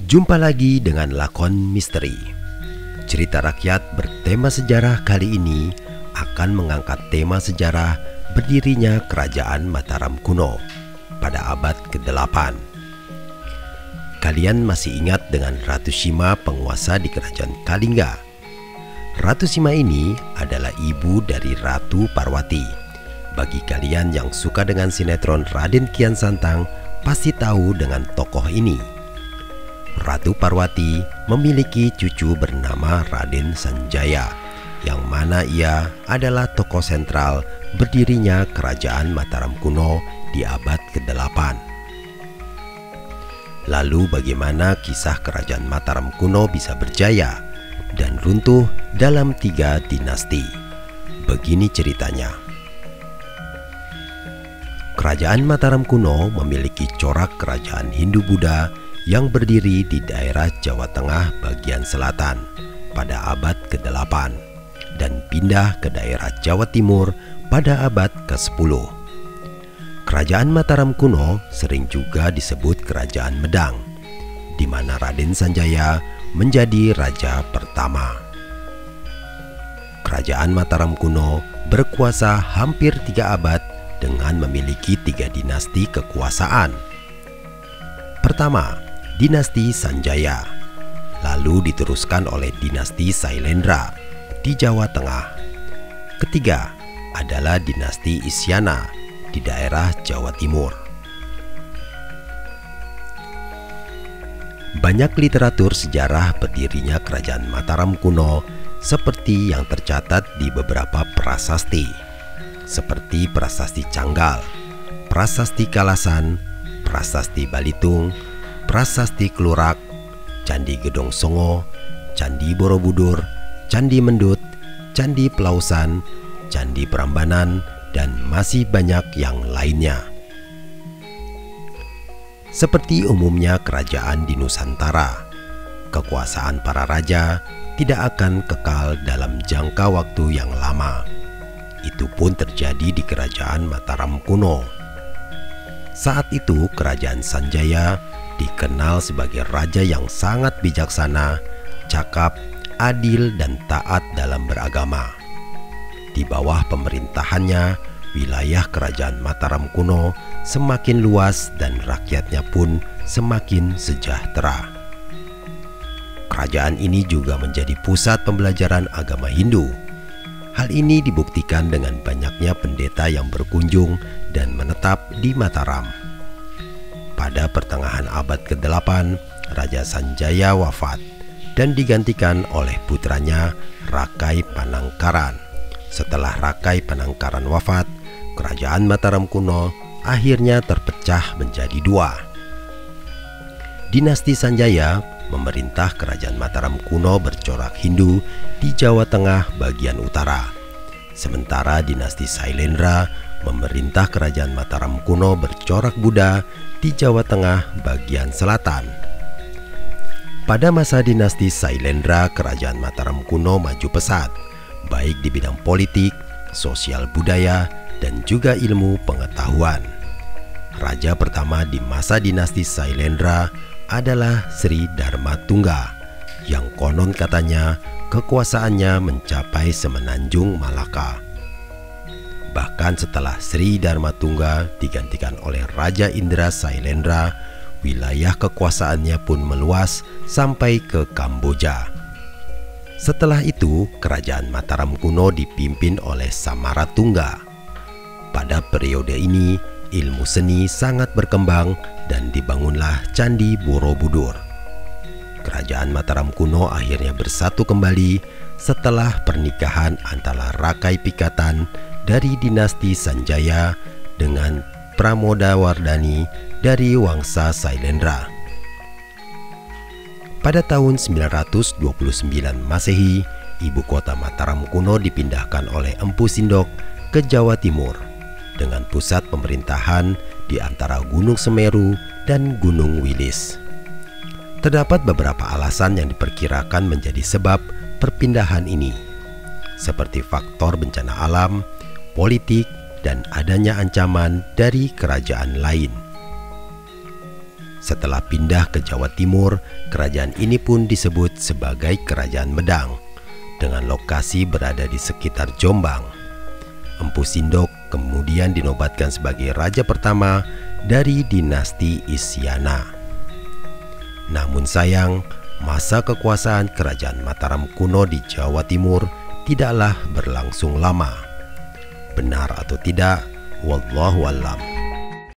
Jumpa lagi dengan lakon misteri. Cerita rakyat bertema sejarah kali ini akan mengangkat tema sejarah berdirinya Kerajaan Mataram kuno pada abad ke-8. Kalian masih ingat dengan Ratu Sima, penguasa di Kerajaan Kalingga? Ratu Sima ini adalah ibu dari Ratu Parwati. Bagi kalian yang suka dengan sinetron Raden Kian Santang pasti tahu dengan tokoh ini. Ratu Parwati memiliki cucu bernama Raden Sanjaya, yang mana ia adalah tokoh sentral berdirinya Kerajaan Mataram kuno di abad ke-8. Lalu bagaimana kisah Kerajaan Mataram kuno bisa berjaya dan runtuh dalam 3 dinasti? Begini ceritanya. Kerajaan Mataram kuno memiliki corak kerajaan Hindu-Buddha yang berdiri di daerah Jawa Tengah bagian selatan pada abad ke-8 dan pindah ke daerah Jawa Timur pada abad ke-10. Kerajaan Mataram kuno sering juga disebut Kerajaan Medang, di mana Raden Sanjaya menjadi raja pertama. Kerajaan Mataram kuno berkuasa hampir 3 abad dengan memiliki 3 dinasti kekuasaan. Pertama, Dinasti Sanjaya, lalu diteruskan oleh Dinasti Sailendra di Jawa Tengah. Ketiga adalah Dinasti Isyana di daerah Jawa Timur. Banyak literatur sejarah berdirinya Kerajaan Mataram kuno seperti yang tercatat di beberapa prasasti, seperti Prasasti Canggal, Prasasti Kalasan, Prasasti Balitung, Prasasti Klurak, Candi Gedong Songo, Candi Borobudur, Candi Mendut, Candi Pelausan, Candi Prambanan, dan masih banyak yang lainnya. Seperti umumnya kerajaan di Nusantara, kekuasaan para raja tidak akan kekal dalam jangka waktu yang lama. Itu pun terjadi di Kerajaan Mataram kuno. Saat itu Kerajaan Sanjaya dikenal sebagai raja yang sangat bijaksana, cakap, adil, dan taat dalam beragama. Di bawah pemerintahannya, wilayah Kerajaan Mataram kuno semakin luas dan rakyatnya pun semakin sejahtera. Kerajaan ini juga menjadi pusat pembelajaran agama Hindu. Hal ini dibuktikan dengan banyaknya pendeta yang berkunjung dan menetap di Mataram. Pada pertengahan abad ke-8, Raja Sanjaya wafat dan digantikan oleh putranya Rakai Panangkaran. Setelah Rakai Panangkaran wafat, Kerajaan Mataram kuno akhirnya terpecah menjadi 2. Dinasti Sanjaya memerintah Kerajaan Mataram kuno bercorak Hindu di Jawa Tengah bagian utara. Sementara Dinasti Sailendra memerintah Kerajaan Mataram kuno bercorak Buddha di Jawa Tengah bagian selatan. Pada masa Dinasti Sailendra, Kerajaan Mataram kuno maju pesat, baik di bidang politik, sosial budaya, dan juga ilmu pengetahuan. Raja pertama di masa Dinasti Sailendra adalah Sri Dharma Tungga, yang konon katanya kekuasaannya mencapai semenanjung Malaka. Bahkan setelah Sri Dharma Tungga digantikan oleh Raja Indra Sailendra, wilayah kekuasaannya pun meluas sampai ke Kamboja. Setelah itu, Kerajaan Mataram kuno dipimpin oleh Samaratungga. Pada periode ini, ilmu seni sangat berkembang dan dibangunlah Candi Borobudur. Kerajaan Mataram kuno akhirnya bersatu kembali setelah pernikahan antara Rakai Pikatan dari Dinasti Sanjaya dengan Pramodawardhani dari Wangsa Sailendra. Pada tahun 929 Masehi, ibu kota Mataram kuno dipindahkan oleh Empu Sindok ke Jawa Timur dengan pusat pemerintahan di antara Gunung Semeru dan Gunung Wilis. Terdapat beberapa alasan yang diperkirakan menjadi sebab perpindahan ini, seperti faktor bencana alam, politik, dan adanya ancaman dari kerajaan lain. Setelah pindah ke Jawa Timur, kerajaan ini pun disebut sebagai Kerajaan Medang, dengan lokasi berada di sekitar Jombang. Empu Sindok kemudian dinobatkan sebagai raja pertama dari dinasti Isyana. Namun sayang, masa kekuasaan Kerajaan Mataram kuno di Jawa Timur tidaklah berlangsung lama. Benar atau tidak, wallahu a'lam.